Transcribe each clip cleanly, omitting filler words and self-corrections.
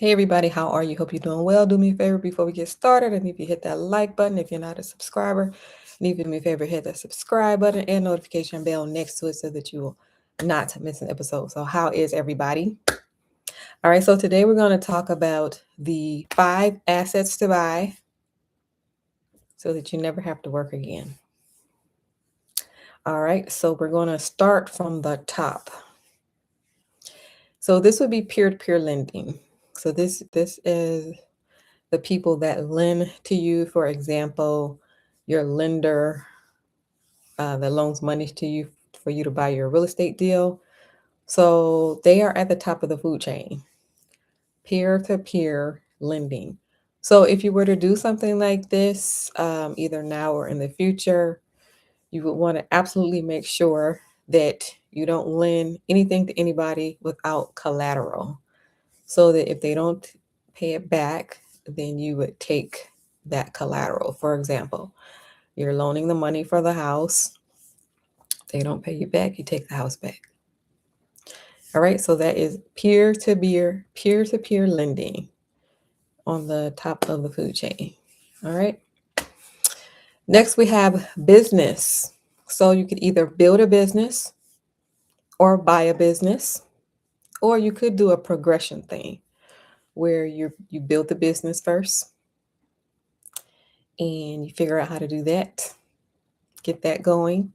Hey everybody, how are you? Hope you're doing well. Do me a favor before we get started. And if you hit that like button, if you're not a subscriber, and if you do me a favor, hit that subscribe button and notification bell next to it so that you will not miss an episode. So, how is everybody? All right, so today we're going to talk about the 5 assets to buy so that you never have to work again. All right, so we're going to start from the top. So this would be peer-to-peer lending. So this is the people that lend to you. For example, your lender that loans money to you for you to buy your real estate deal. So they are at the top of the food chain, peer-to-peer lending. So if you were to do something like this, either now or in the future, you would want to absolutely make sure that you don't lend anything to anybody without collateral, so that if they don't pay it back, then you would take that collateral. For example, you're loaning the money for the house. They don't pay you back, you take the house back. All right, so that is peer-to-peer lending on the top of the food chain. All right. Next, we have business. So you could either build a business or buy a business, or you could do a progression thing where you build the business first and you figure out how to do that, get that going,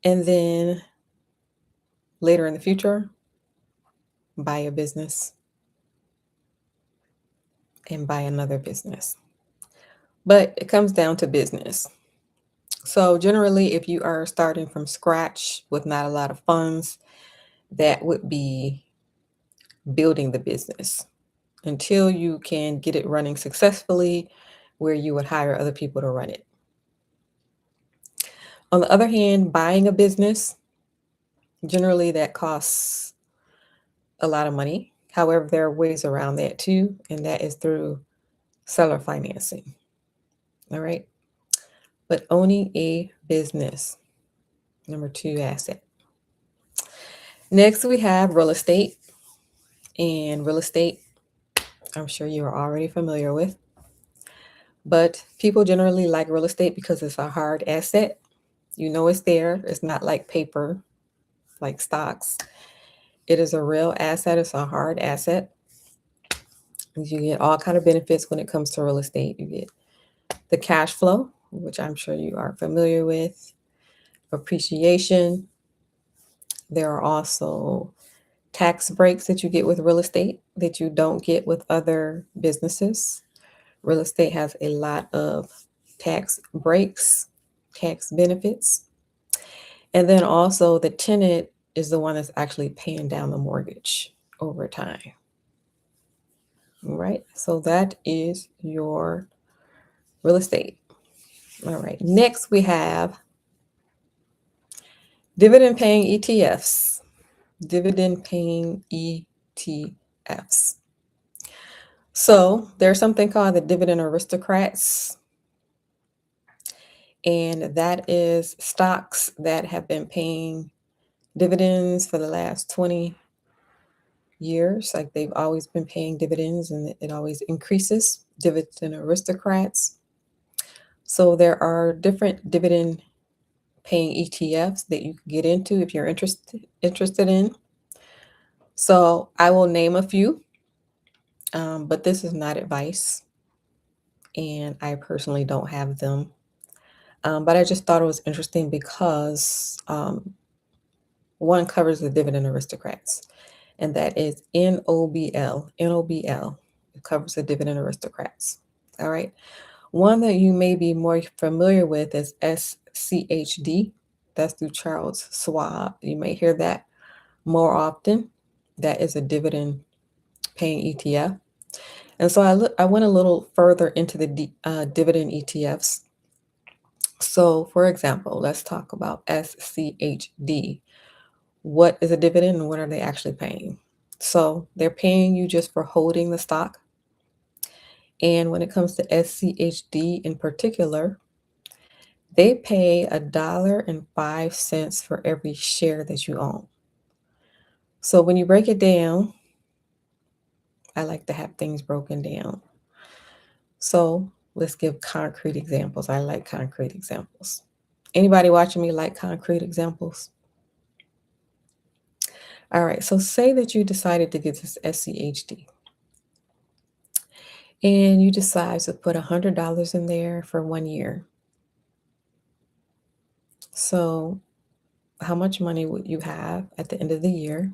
and then later in the future, buy a business and buy another business. But it comes down to business. So generally, if you are starting from scratch with not a lot of funds, that would be building the business until you can get it running successfully, where you would hire other people to run it. On the other hand, buying a business, generally that costs a lot of money. However, there are ways around that too, and that is through seller financing. All right. But owning a business, number 2 asset. Next, we have real estate. And real estate, I'm sure you are already familiar with. But people generally like real estate because it's a hard asset. You know it's there. It's not like paper, like stocks. It is a real asset. It's a hard asset. You get all kind of benefits when it comes to real estate. You get the cash flow, which I'm sure you are familiar with, appreciation. There are also tax breaks that you get with real estate that you don't get with other businesses. Real estate has a lot of tax breaks, tax benefits. And then also the tenant is the one that's actually paying down the mortgage over time. All right. So that is your real estate. All right. Next, we have dividend paying ETFs. Dividend paying ETFs. So there's something called the dividend aristocrats, and that is stocks that have been paying dividends for the last 20 years. Like they've always been paying dividends and it always increases. Dividend aristocrats. So there are different dividend paying ETFs that you can get into if you're interested in. So I will name a few, but this is not advice, and I personally don't have them. But I just thought it was interesting because one covers the dividend aristocrats, and that is NOBL. NOBL. It covers the dividend aristocrats. All right. One that you may be more familiar with is SCHD. That's through Charles Schwab. You may hear that more often. That is a dividend paying ETF. And so I went a little further into the dividend ETFs. So, for example, let's talk about SCHD. What is a dividend and what are they actually paying? So, they're paying you just for holding the stock. And when it comes to SCHD in particular, they pay $1.05 for every share that you own. So when you break it down, I like to have things broken down. So let's give concrete examples. I like concrete examples. Anybody watching me like concrete examples? All right, so say that you decided to get this SCHD and you decide to put $100 in there for 1 year. So how much money would you have at the end of the year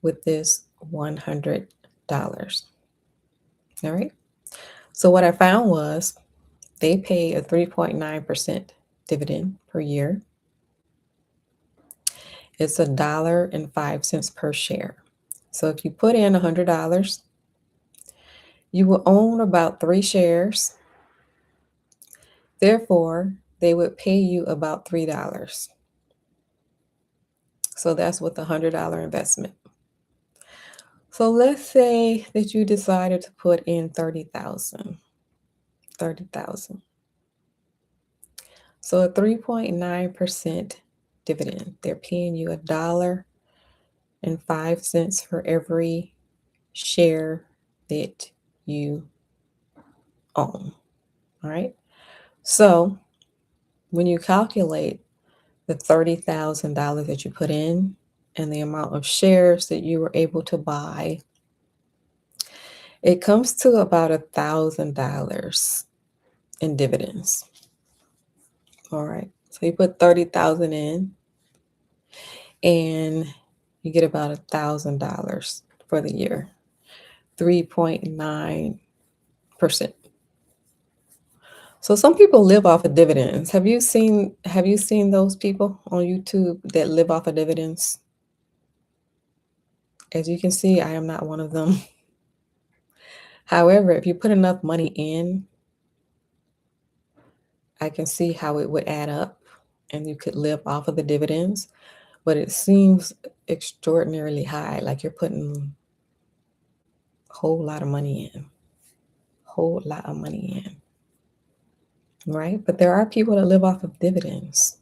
with this $100? All right. So what I found was they pay a 3.9% dividend per year. It's $1.05 per share. So if you put in $100, you will own about 3 shares. Therefore, they would pay you about $3. So that's with the $100 investment. So let's say that you decided to put in 30,000. 30,000. So a 3.9% dividend. They're paying you $1.05 for every share that you own. All right. So when you calculate the $30,000 that you put in and the amount of shares that you were able to buy, it comes to about $1,000 in dividends. All right. So you put 30,000 in and you get about $1,000 for the year. 3.9%. So some people live off of dividends. Have you seen those people on YouTube that live off of dividends? As you can see, I am not one of them. However, if you put enough money in, I can see how it would add up and you could live off of the dividends, but it seems extraordinarily high, like you're putting a whole lot of money in. Whole lot of money in. Right? But there are people that live off of dividends.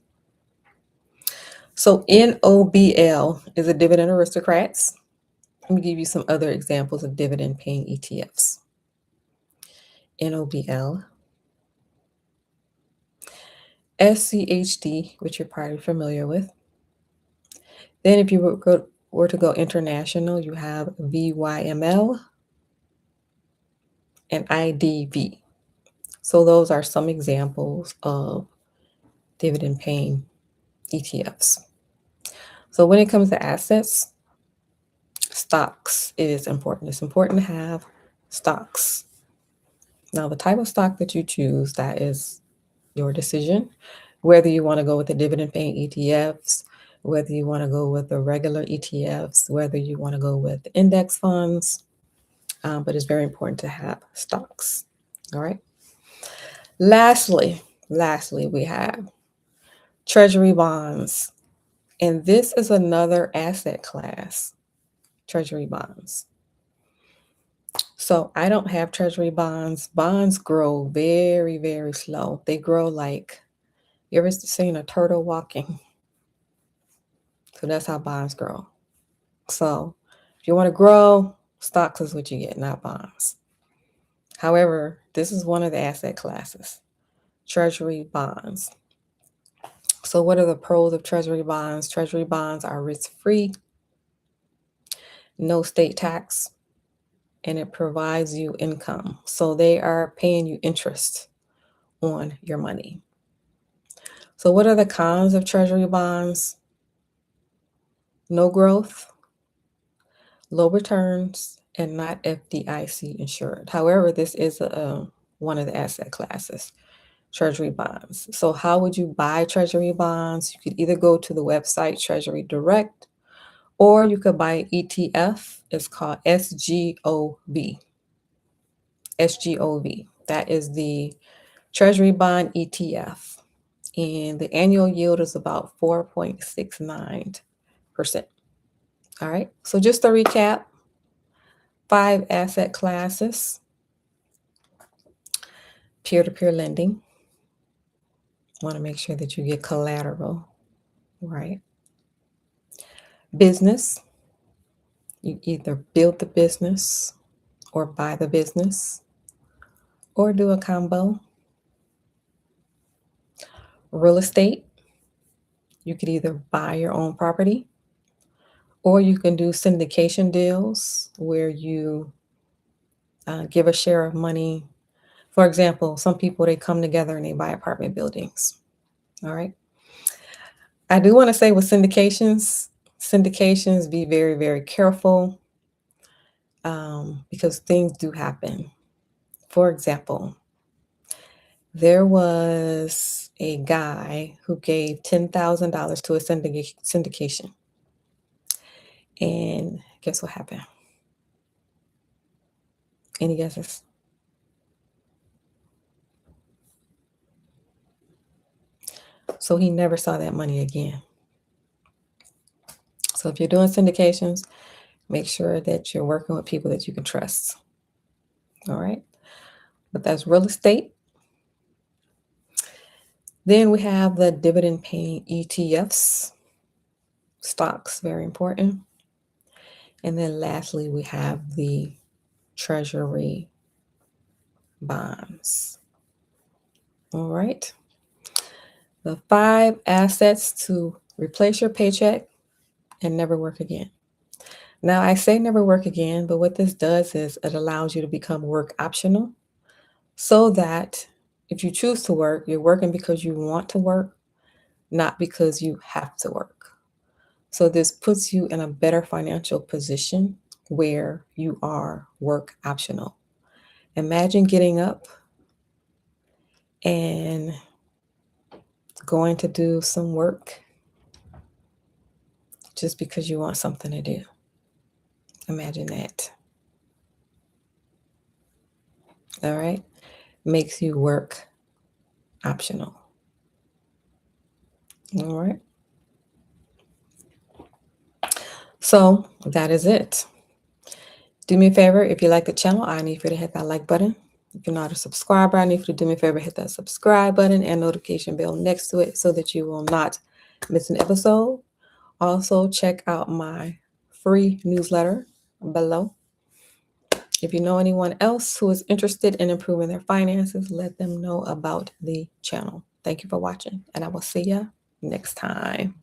So NOBL is a dividend aristocrats. Let me give you some other examples of dividend paying ETFs. NOBL, SCHD, which you're probably familiar with. Then if you were to go international, you have VYML and IDV. So those are some examples of dividend paying ETFs. So when it comes to assets, stocks is important. It's important to have stocks. Now, the type of stock that you choose, that is your decision. Whether you want to go with the dividend paying ETFs, whether you want to go with the regular ETFs, whether you want to go with index funds, but it's very important to have stocks. All right. Lastly, we have treasury bonds. And this is another asset class, treasury bonds. So I don't have treasury bonds. Bonds grow very, very slow. They grow like, you ever seen a turtle walking? So that's how bonds grow. So if you want to grow, stocks is what you get, not bonds. However, this is one of the asset classes, treasury bonds. So what are the pros of treasury bonds? Treasury bonds are risk-free, no state tax, and it provides you income. So they are paying you interest on your money. So what are the cons of treasury bonds? No growth, low returns, and not FDIC insured. However, this is one of the asset classes, treasury bonds. So how would you buy treasury bonds? You could either go to the website Treasury Direct, or you could buy ETF. It's called SGOV. SGOV. That is the Treasury Bond ETF. And the annual yield is about 4.69%. All right. So just to recap, 5 asset classes: peer-to-peer lending. Want to make sure that you get collateral, right? Business, You either build the business or buy the business or do a combo. Real estate, you could either buy your own property or you can do syndication deals where you give a share of money. For example, some people, they come together and they buy apartment buildings. All right. I do want to say with syndications, be very, very careful because things do happen. For example, there was a guy who gave $10,000 to a syndication. And guess what happened? Any guesses? So he never saw that money again. So if you're doing syndications, make sure that you're working with people that you can trust. All right. But that's real estate. Then we have the dividend paying ETFs, stocks, very important. And then lastly, we have the treasury bonds. All right. The 5 assets to replace your paycheck and never work again. Now, I say never work again, but what this does is it allows you to become work optional so that if you choose to work, you're working because you want to work, not because you have to work. So this puts you in a better financial position where you are work optional. Imagine getting up and going to do some work just because you want something to do. Imagine that. All right. Makes you work optional. All right. So that is it. Do me a favor, if you like the channel, I need for you to hit that like button. If you're not a subscriber, I need for you to do me a favor, hit that subscribe button and notification bell next to it so that you will not miss an episode. Also, check out my free newsletter below. If you know anyone else who is interested in improving their finances, let them know about the channel. Thank you for watching, and I will see you next time.